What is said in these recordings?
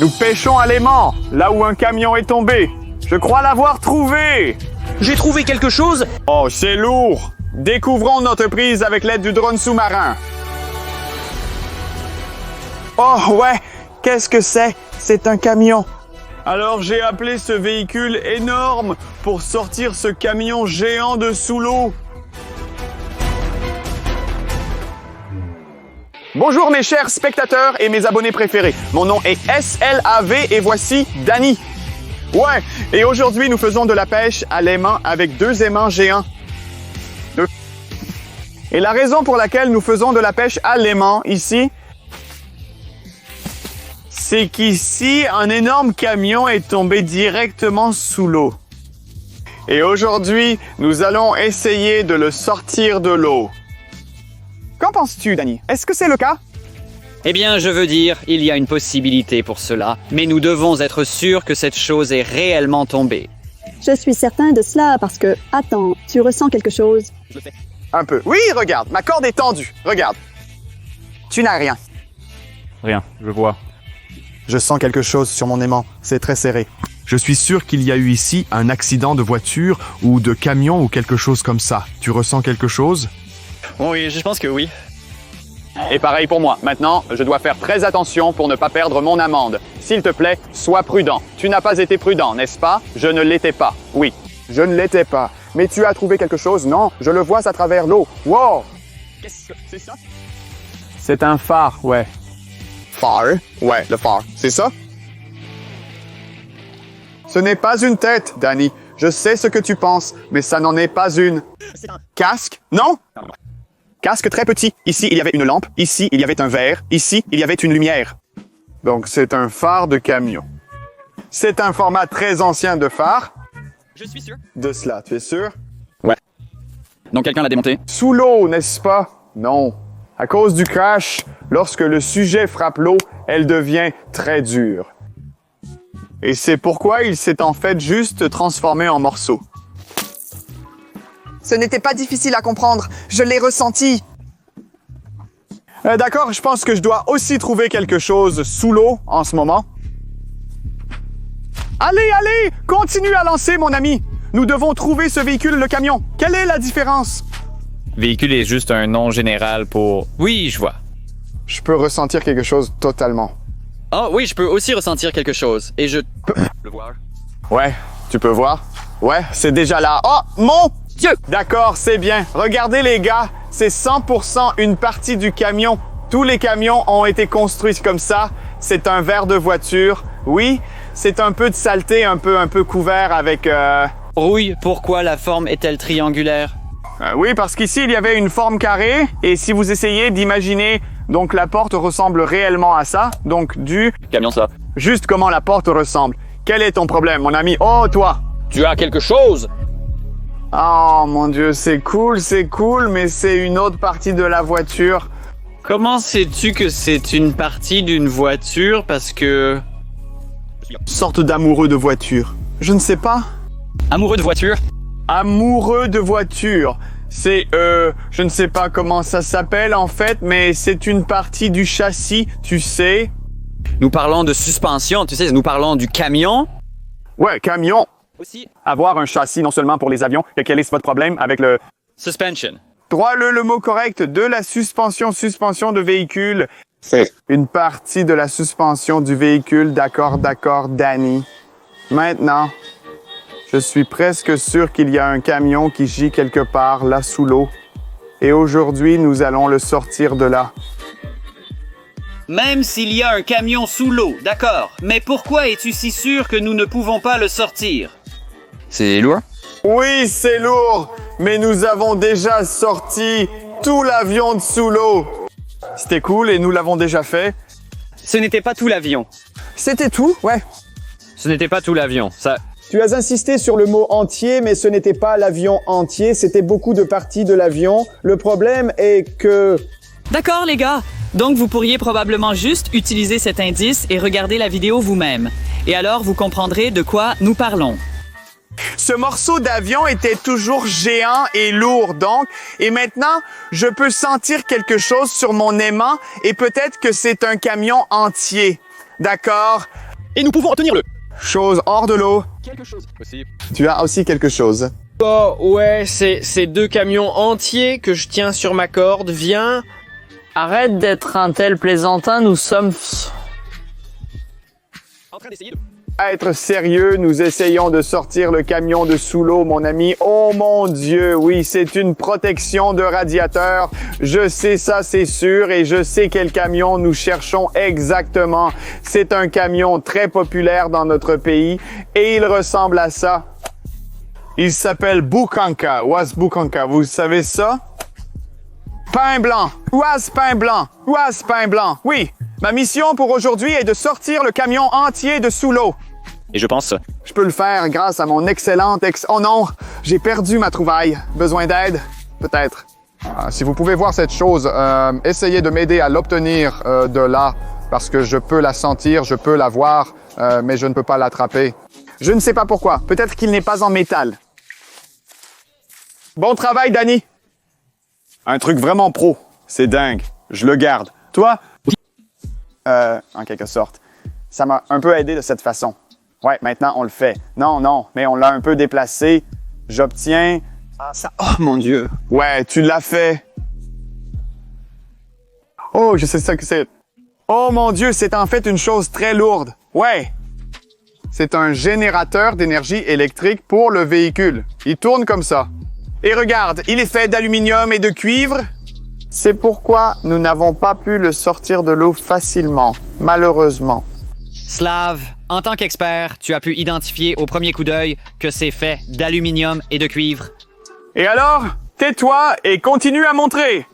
Nous pêchons à l'aimant, là où un camion est tombé. Je crois l'avoir trouvé. J'ai trouvé quelque chose. Oh, c'est lourd. Découvrons notre prise avec l'aide du drone sous-marin. Oh, ouais. Qu'est-ce que c'est? C'est un camion. Alors j'ai appelé ce véhicule énorme pour sortir ce camion géant de sous l'eau. Bonjour mes chers spectateurs et mes abonnés préférés. Mon nom est SLAV et voici Danny. Ouais, et aujourd'hui nous faisons de la pêche à l'aimant avec 2 aimants géants. Et la raison pour laquelle nous faisons de la pêche à l'aimant ici, c'est qu'ici, un énorme camion est tombé directement sous l'eau. Et aujourd'hui, nous allons essayer de le sortir de l'eau. Qu'en penses-tu, Danny? Est-ce que c'est le cas? Eh bien, je veux dire, il y a une possibilité pour cela, mais nous devons être sûrs que cette chose est réellement tombée. Je suis certain de cela parce que, attends, tu ressens quelque chose? Un peu. Oui, regarde, ma corde est tendue. Regarde. Tu n'as rien. Rien, je vois. Je sens quelque chose sur mon aimant. C'est très serré. Je suis sûr qu'il y a eu ici un accident de voiture ou de camion ou quelque chose comme ça. Tu ressens quelque chose? Oui, je pense que oui. Et pareil pour moi. Maintenant, je dois faire très attention pour ne pas perdre mon amende. S'il te plaît, sois prudent. Tu n'as pas été prudent, n'est-ce pas? Je ne l'étais pas. Oui. Je ne l'étais pas. Mais tu as trouvé quelque chose? Non, je le vois à travers l'eau. Wow! Qu'est-ce que c'est ça? C'est un phare, ouais. Phare? Ouais, le phare. C'est ça? Ce n'est pas une tête, Danny. Je sais ce que tu penses, mais ça n'en est pas une. Casque? Non? Casque très petit. Ici, il y avait une lampe. Ici, il y avait un verre. Ici, il y avait une lumière. Donc, c'est un phare de camion. C'est un format très ancien de phare. Je suis sûr. De cela, tu es sûr? Ouais. Donc quelqu'un l'a démonté? Sous l'eau, n'est-ce pas? Non. À cause du crash, lorsque le sujet frappe l'eau, elle devient très dure. Et c'est pourquoi il s'est en fait juste transformé en morceaux. Ce n'était pas difficile à comprendre. Je l'ai ressenti. D'accord, je pense que je dois aussi trouver quelque chose sous l'eau en ce moment. Allez, allez! Continue à lancer, mon ami! Nous devons trouver ce véhicule, le camion. Quelle est la différence? Véhicule est juste un nom général pour... Oui, je vois. Je peux ressentir quelque chose totalement. Oh oui, je peux aussi ressentir quelque chose. Et je peux le voir. Ouais, tu peux voir? Ouais, c'est déjà là. Oh, mon Dieu! D'accord, c'est bien. Regardez les gars, c'est 100% une partie du camion. Tous les camions ont été construits comme ça. C'est un verre de voiture. Oui, c'est un peu de saleté, un peu couvert avec... Oui, pourquoi la forme est-elle triangulaire? Oui, parce qu'ici, il y avait une forme carrée. Et si vous essayez d'imaginer... Donc, la porte ressemble réellement à ça. Donc, Camion, ça. juste comment la porte ressemble. Quel est ton problème, mon ami? Oh, toi! Tu as quelque chose? Oh, mon Dieu, c'est cool, mais c'est une autre partie de la voiture. Comment sais-tu que c'est une partie d'une voiture? Parce que... Sorte d'amoureux de voiture. Je ne sais pas. Amoureux de voiture? Amoureux de voiture. C'est, je ne sais pas comment ça s'appelle en fait, mais c'est une partie du châssis, tu sais. Nous parlons de suspension, tu sais, nous parlons du camion. Ouais, camion. Aussi. Avoir un châssis non seulement pour les avions, quel est votre problème avec le... Suspension. Droit le mot correct de la suspension de véhicule. C'est une partie de la suspension du véhicule, d'accord, Danny. Maintenant, je suis presque sûr qu'il y a un camion qui gît quelque part là sous l'eau. Et aujourd'hui, nous allons le sortir de là. Même s'il y a un camion sous l'eau, d'accord. Mais pourquoi es-tu si sûr que nous ne pouvons pas le sortir? C'est lourd? Oui, c'est lourd, mais nous avons déjà sorti tout l'avion de sous l'eau. C'était cool et nous l'avons déjà fait. Ce n'était pas tout l'avion. C'était tout? Ouais. Ce n'était pas tout l'avion, ça... Tu as insisté sur le mot entier, mais ce n'était pas l'avion entier, c'était beaucoup de parties de l'avion. Le problème est que... D'accord, les gars. Donc, vous pourriez probablement juste utiliser cet indice et regarder la vidéo vous-même. Et alors, vous comprendrez de quoi nous parlons. Ce morceau d'avion était toujours géant et lourd, donc. Et maintenant, je peux sentir quelque chose sur mon aimant et peut-être que c'est un camion entier. D'accord? Et nous pouvons obtenir le... Chose hors de l'eau. Quelque chose. Possible. Tu as aussi quelque chose. Oh, ouais, c'est 2 camions entiers que je tiens sur ma corde. Viens. Arrête d'être un tel plaisantin, nous sommes... En train d'essayer de... À être sérieux, nous essayons de sortir le camion de sous l'eau, mon ami. Oh mon Dieu, oui, c'est une protection de radiateur. Je sais ça, c'est sûr, et je sais quel camion nous cherchons exactement. C'est un camion très populaire dans notre pays, et il ressemble à ça. Il s'appelle Bukanka. Was Bukanka, vous savez ça? Pain blanc. Was pain blanc. Was pain blanc. Oui. Ma mission pour aujourd'hui est de sortir le camion entier de sous l'eau. Et je pense... Je peux le faire grâce à mon excellente Oh non, j'ai perdu ma trouvaille. Besoin d'aide? Peut-être. Si vous pouvez voir cette chose, essayez de m'aider à l'obtenir de là, parce que je peux la sentir, je peux la voir, mais je ne peux pas l'attraper. Je ne sais pas pourquoi. Peut-être qu'il n'est pas en métal. Bon travail, Danny. Un truc vraiment pro. C'est dingue. Je le garde. Toi? En quelque sorte. Ça m'a un peu aidé de cette façon. Ouais, maintenant on le fait. Non, mais on l'a un peu déplacé. J'obtiens... Ah, ça... Oh mon Dieu. Ouais, tu l'as fait. Oh, je sais ça que c'est. Oh mon Dieu, c'est en fait une chose très lourde. Ouais. C'est un générateur d'énergie électrique pour le véhicule. Il tourne comme ça. Et regarde, il est fait d'aluminium et de cuivre. C'est pourquoi nous n'avons pas pu le sortir de l'eau facilement, malheureusement. Slav, en tant qu'expert, tu as pu identifier au premier coup d'œil que c'est fait d'aluminium et de cuivre. Et alors, tais-toi et continue à montrer.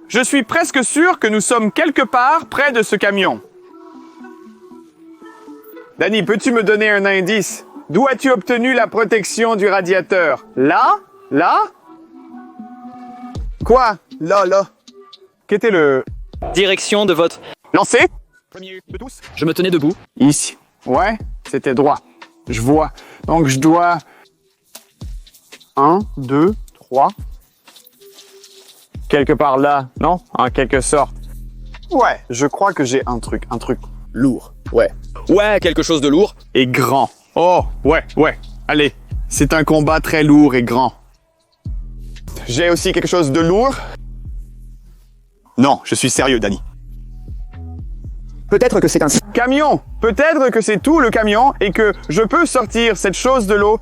Je suis presque sûr que nous sommes quelque part près de ce camion. Danny, peux-tu me donner un indice? D'où as-tu obtenu la protection du radiateur? Là? Là? Quoi? Là. Qu'était le... Direction de votre... Lancer? Premier de tous. Je me tenais debout. Ici. Ouais, c'était droit. Je vois. Donc, je dois... 1, 2, 3. Quelque part là, non? En quelque sorte. Ouais, je crois que j'ai un truc lourd. Ouais. Ouais, quelque chose de lourd. Et grand. Oh, ouais. Allez, c'est un combat très lourd et grand. J'ai aussi quelque chose de lourd. Non, je suis sérieux, Danny. Peut-être que c'est un... Camion! Peut-être que c'est tout le camion et que je peux sortir cette chose de l'eau.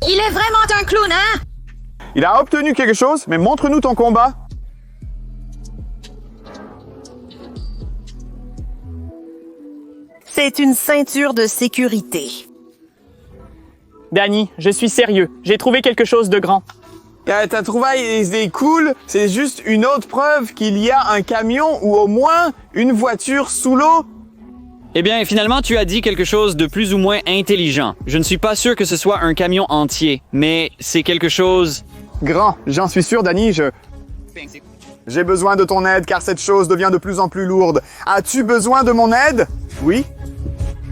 Il est vraiment un clown, hein? Il a obtenu quelque chose, mais montre-nous ton combat. C'est une ceinture de sécurité. Danny, je suis sérieux. J'ai trouvé quelque chose de grand. Ta trouvaille est cool, c'est juste une autre preuve qu'il y a un camion ou au moins une voiture sous l'eau. Eh bien, finalement, tu as dit quelque chose de plus ou moins intelligent. Je ne suis pas sûr que ce soit un camion entier, mais c'est quelque chose... Grand, j'en suis sûr, Danny, J'ai besoin de ton aide car cette chose devient de plus en plus lourde. As-tu besoin de mon aide? Oui?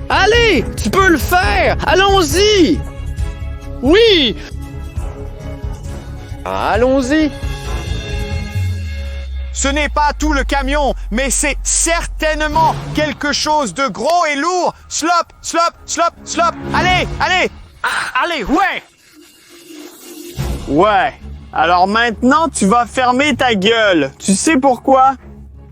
Allez, tu peux le faire. Allons-y. Oui. Allons-y. Ce n'est pas tout le camion, mais c'est certainement quelque chose de gros et lourd. Slop. Allez. Allez, ouais. Ouais. Alors maintenant, tu vas fermer ta gueule. Tu sais pourquoi?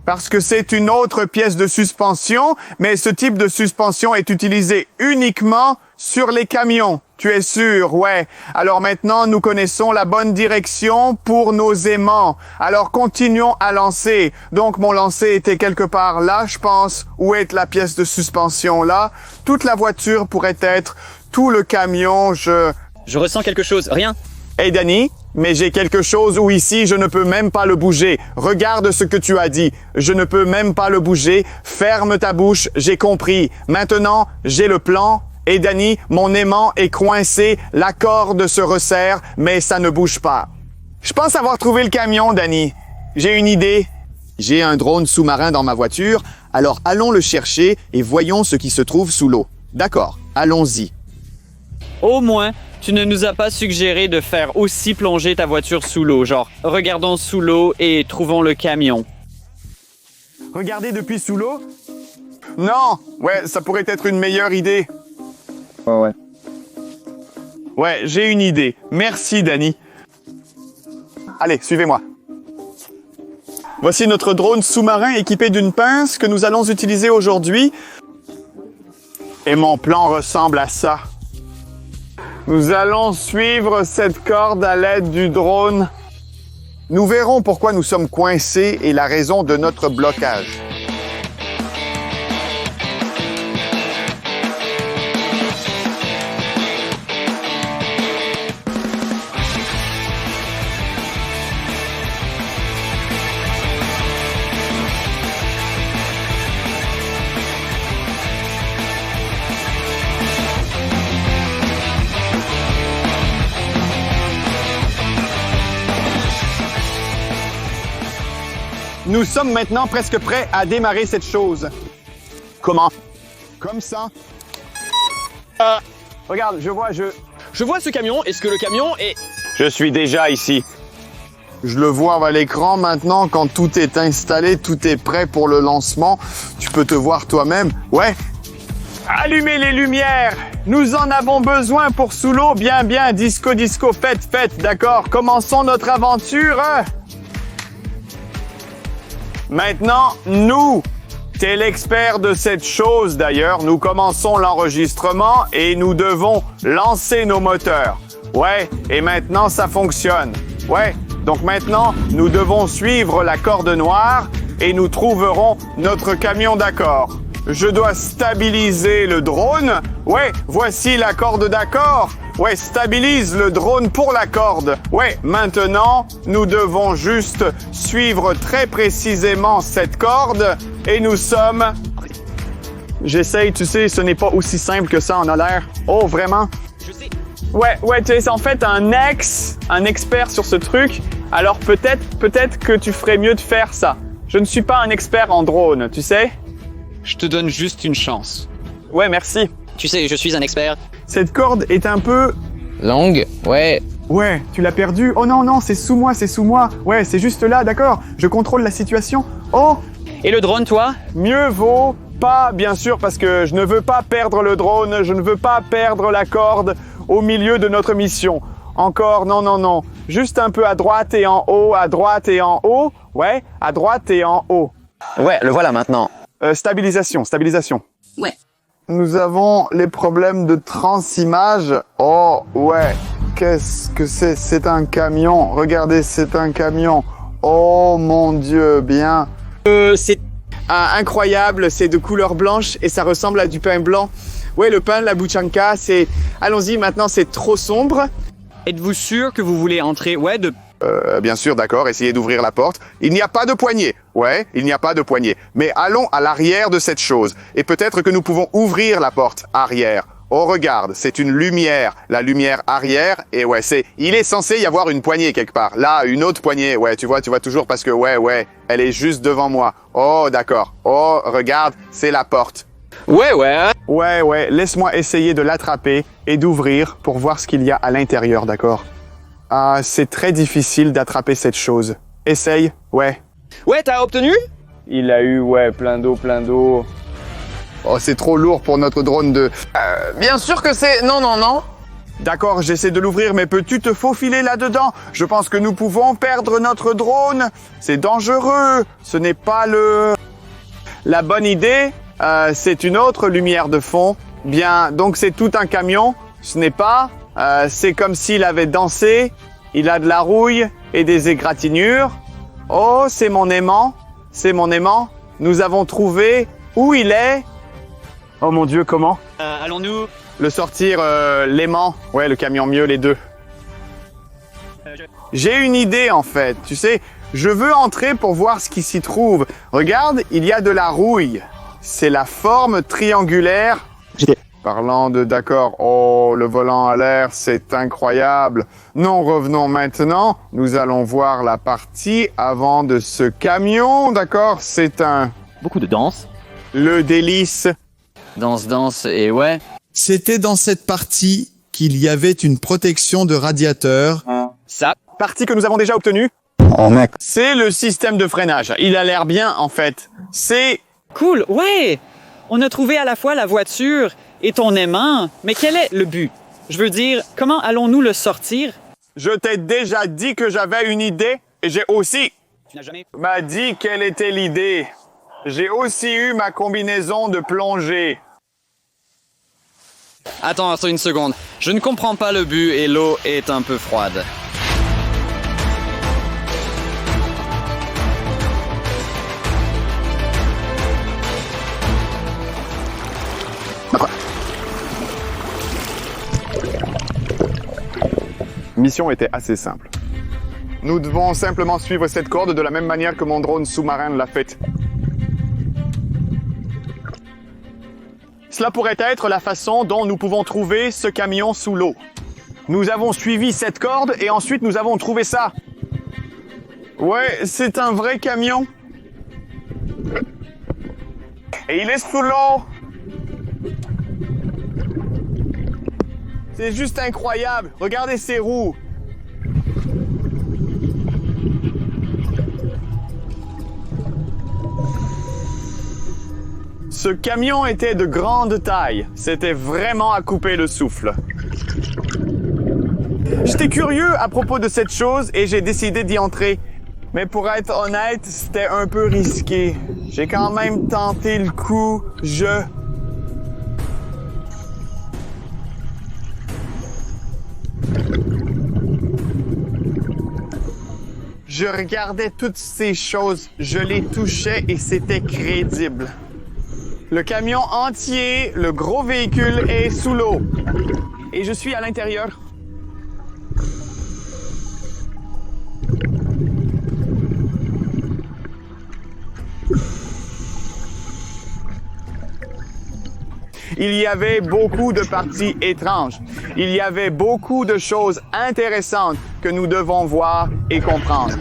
Parce que c'est une autre pièce de suspension, mais ce type de suspension est utilisé uniquement sur les camions. Tu es sûr? Ouais. Alors maintenant, nous connaissons la bonne direction pour nos aimants. Alors continuons à lancer. Donc mon lancer était quelque part là, je pense. Où est la pièce de suspension là? Toute la voiture pourrait être, tout le camion, Je ressens quelque chose. Rien. Hey Danny, mais j'ai quelque chose où ici je ne peux même pas le bouger. Regarde ce que tu as dit. Je ne peux même pas le bouger. Ferme ta bouche, j'ai compris. Maintenant, j'ai le plan. Et Danny, mon aimant est coincé, la corde se resserre, mais ça ne bouge pas. Je pense avoir trouvé le camion, Danny. J'ai une idée. J'ai un drone sous-marin dans ma voiture, alors allons le chercher et voyons ce qui se trouve sous l'eau. D'accord, allons-y. Au moins, tu ne nous as pas suggéré de faire aussi plonger ta voiture sous l'eau. Genre, regardons sous l'eau et trouvons le camion. Regardez depuis sous l'eau. Non! Ouais, ça pourrait être une meilleure idée. Ouais. Ouais, j'ai une idée. Merci, Danny. Allez, suivez-moi. Voici notre drone sous-marin équipé d'une pince que nous allons utiliser aujourd'hui. Et mon plan ressemble à ça. Nous allons suivre cette corde à l'aide du drone. Nous verrons pourquoi nous sommes coincés et la raison de notre blocage. Nous sommes maintenant presque prêts à démarrer cette chose. Comment? Comme ça. Regarde, je vois ce camion. Est-ce que le camion est... Je suis déjà ici. Je le vois à l'écran maintenant, quand tout est installé, tout est prêt pour le lancement. Tu peux te voir toi-même. Ouais. Allumez les lumières. Nous en avons besoin pour sous l'eau. Bien, disco, faites, d'accord. Commençons notre aventure. Maintenant, nous, t'es l'expert de cette chose d'ailleurs, nous commençons l'enregistrement et nous devons lancer nos moteurs. Ouais, et maintenant ça fonctionne. Ouais, donc maintenant, nous devons suivre la corde noire et nous trouverons notre camion d'accord. Je dois stabiliser le drone. Ouais, voici la corde d'accord. Ouais, stabilise le drone pour la corde. Ouais, maintenant, nous devons juste suivre très précisément cette corde et nous sommes... J'essaye, tu sais, ce n'est pas aussi simple que ça en a l'air. Oh, vraiment? Je sais. Ouais, tu es en fait un expert sur ce truc. Alors peut-être que tu ferais mieux de faire ça. Je ne suis pas un expert en drone, tu sais? Je te donne juste une chance. Ouais, merci. Tu sais, je suis un expert. Cette corde est un peu... Longue? Ouais. Ouais, tu l'as perdue. Oh non, c'est sous moi. Ouais, c'est juste là, d'accord. Je contrôle la situation. Oh! Et le drone, toi? Mieux vaut pas, bien sûr, parce que je ne veux pas perdre le drone, je ne veux pas perdre la corde au milieu de notre mission. Encore, non. Juste un peu à droite et en haut, à droite et en haut. Ouais, à droite et en haut. Ouais, le voilà maintenant. Stabilisation. Ouais. Nous avons les problèmes de transimage. Oh, ouais. Qu'est-ce que c'est? C'est un camion. Regardez, c'est un camion. Oh, mon Dieu, bien. C'est... incroyable, c'est de couleur blanche et ça ressemble à du pain blanc. Ouais, le pain, la buchanka, c'est... Allons-y, maintenant, c'est trop sombre. Êtes-vous sûr que vous voulez entrer? Ouais, Bien sûr, d'accord, essayez d'ouvrir la porte. Il n'y a pas de poignée. Ouais, il n'y a pas de poignée. Mais allons à l'arrière de cette chose. Et peut-être que nous pouvons ouvrir la porte arrière. Oh, regarde, c'est une lumière. La lumière arrière. Et ouais, il est censé y avoir une poignée quelque part. Là, une autre poignée. Ouais, tu vois toujours parce que ouais, elle est juste devant moi. Oh, d'accord. Oh, regarde, c'est la porte. Ouais. Ouais, laisse-moi essayer de l'attraper et d'ouvrir pour voir ce qu'il y a à l'intérieur, d'accord? Ah, c'est très difficile d'attraper cette chose. Essaye, ouais. Ouais, t'as obtenu? Il a eu, ouais, plein d'eau. Oh, c'est trop lourd pour notre drone de... Bien sûr que c'est... Non. D'accord, j'essaie de l'ouvrir, mais peux-tu te faufiler là-dedans? Je pense que nous pouvons perdre notre drone. C'est dangereux. Ce n'est pas la bonne idée. C'est une autre lumière de fond. Bien, donc c'est tout un camion. Ce n'est pas... c'est comme s'il avait dansé. Il a de la rouille et des égratignures. Oh, c'est mon aimant. Nous avons trouvé où il est. Oh mon Dieu, comment? allons-nous? Le sortir, l'aimant. Ouais, le camion, mieux les deux. J'ai une idée en fait. Tu sais, je veux entrer pour voir ce qui s'y trouve. Regarde, il y a de la rouille. C'est la forme triangulaire. Parlant de d'accord, oh, le volant à l'air, c'est incroyable. Non, revenons maintenant. Nous allons voir la partie avant de ce camion, d'accord? C'est un... Beaucoup de danse. Le délice. Danse, et ouais. C'était dans cette partie qu'il y avait une protection de radiateur. Ça. Partie que nous avons déjà obtenue. Oh mec. C'est le système de freinage. Il a l'air bien, en fait. C'est... Cool, ouais. On a trouvé à la fois la voiture et ton aimant, mais quel est le but? Je veux dire, comment allons-nous le sortir? Je t'ai déjà dit que j'avais une idée et j'ai aussi Tu n'as jamais... m'a dit quelle était l'idée. J'ai aussi eu ma combinaison de plongée. Attends une seconde. Je ne comprends pas le but et l'eau est un peu froide. Mission était assez simple. Nous devons simplement suivre cette corde de la même manière que mon drone sous-marin l'a fait. Cela pourrait être la façon dont nous pouvons trouver ce camion sous l'eau. Nous avons suivi cette corde et ensuite nous avons trouvé ça. Ouais, c'est un vrai camion. Et il est sous l'eau. C'est juste incroyable. Regardez ses roues. Ce camion était de grande taille. C'était vraiment à couper le souffle. J'étais curieux à propos de cette chose et j'ai décidé d'y entrer. Mais pour être honnête, c'était un peu risqué. J'ai quand même tenté le coup. Je regardais toutes ces choses, je les touchais et c'était crédible. Le camion entier, le gros véhicule est sous l'eau. Et je suis à l'intérieur. Il y avait beaucoup de parties étranges. Il y avait beaucoup de choses intéressantes que nous devons voir et comprendre.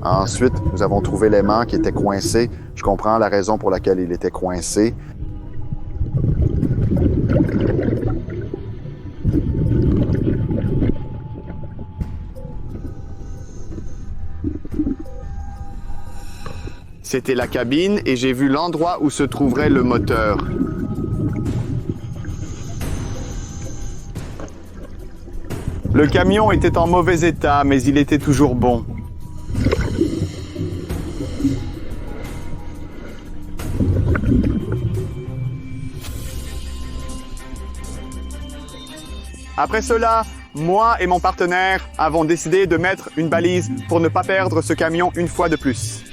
Ensuite, nous avons trouvé l'aimant qui était coincé. Je comprends la raison pour laquelle il était coincé. C'était la cabine et j'ai vu l'endroit où se trouverait le moteur. Le camion était en mauvais état, mais il était toujours bon. Après cela, moi et mon partenaire avons décidé de mettre une balise pour ne pas perdre ce camion une fois de plus.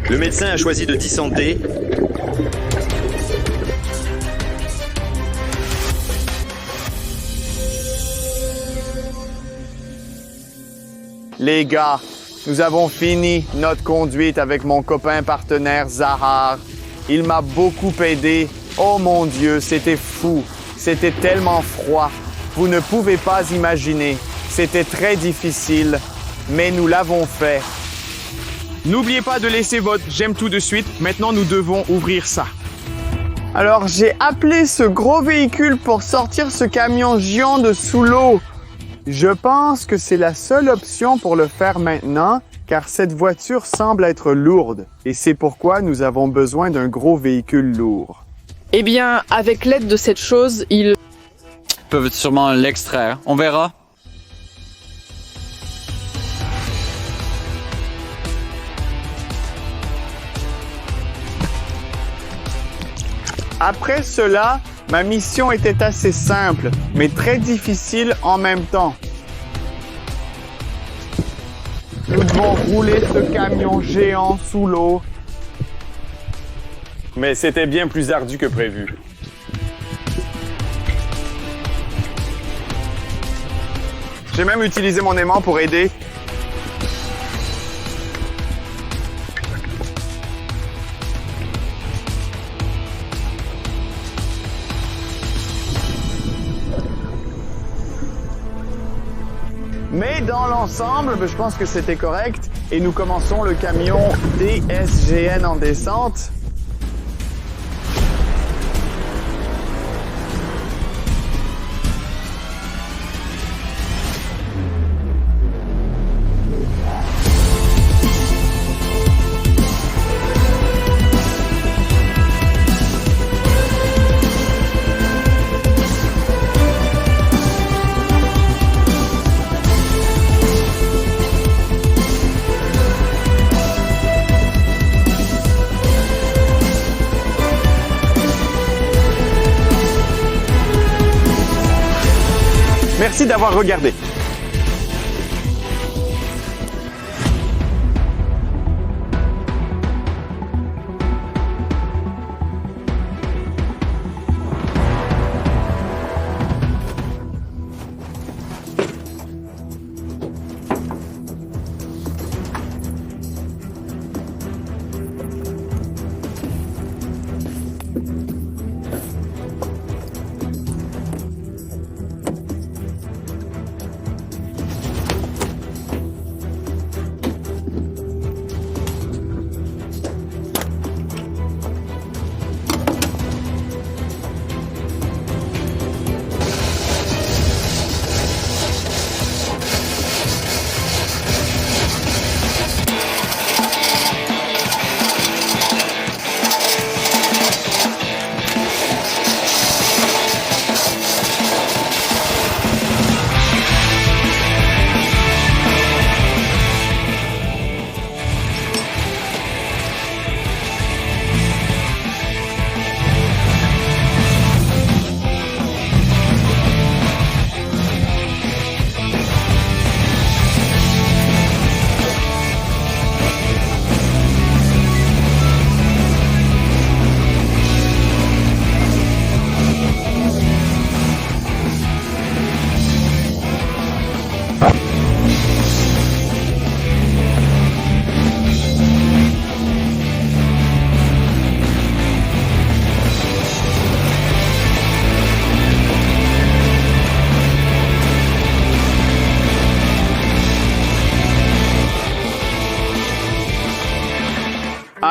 Le médecin a choisi de dysanter. Les gars, nous avons fini notre conduite avec mon copain partenaire Zahar. Il m'a beaucoup aidé. Oh mon Dieu, c'était fou. C'était tellement froid. Vous ne pouvez pas imaginer. C'était très difficile, mais nous l'avons fait. N'oubliez pas de laisser votre j'aime tout de suite. Maintenant, nous devons ouvrir ça. Alors, j'ai appelé ce gros véhicule pour sortir ce camion géant de sous l'eau. Je pense que c'est la seule option pour le faire maintenant, car cette voiture semble être lourde. Et c'est pourquoi nous avons besoin d'un gros véhicule lourd. Eh bien, avec l'aide de cette chose, ils peuvent sûrement l'extraire. On verra. Après cela, ma mission était assez simple, mais très difficile en même temps. Nous devons rouler ce camion géant sous l'eau. Mais c'était bien plus ardu que prévu. J'ai même utilisé mon aimant pour aider. Mais dans l'ensemble, je pense que c'était correct. Et nous commençons le camion DSGN en descente. Merci d'avoir regardé.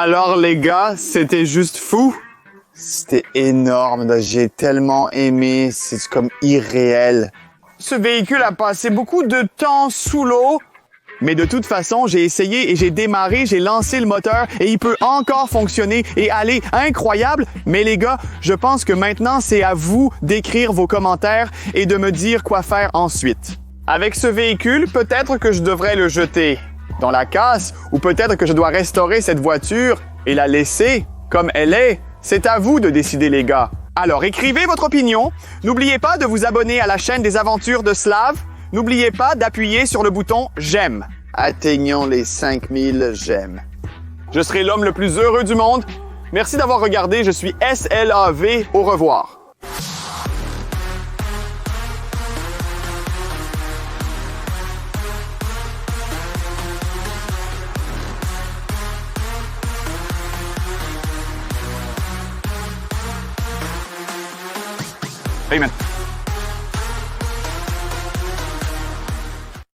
Alors les gars, c'était juste fou. C'était énorme, j'ai tellement aimé, c'est comme irréel. Ce véhicule a passé beaucoup de temps sous l'eau. Mais de toute façon, j'ai essayé et j'ai démarré, j'ai lancé le moteur et il peut encore fonctionner et aller incroyable. Mais les gars, je pense que maintenant, c'est à vous d'écrire vos commentaires et de me dire quoi faire ensuite. Avec ce véhicule, peut-être que je devrais le jeter dans la casse ou peut-être que je dois restaurer cette voiture et la laisser comme elle est. C'est à vous de décider, les gars. Alors, écrivez votre opinion. N'oubliez pas de vous abonner à la chaîne des aventures de Slav. N'oubliez pas d'appuyer sur le bouton « J'aime ». Atteignons les 5000 j'aime. Je serai l'homme le plus heureux du monde. Merci d'avoir regardé. Je suis SLAV. Au revoir.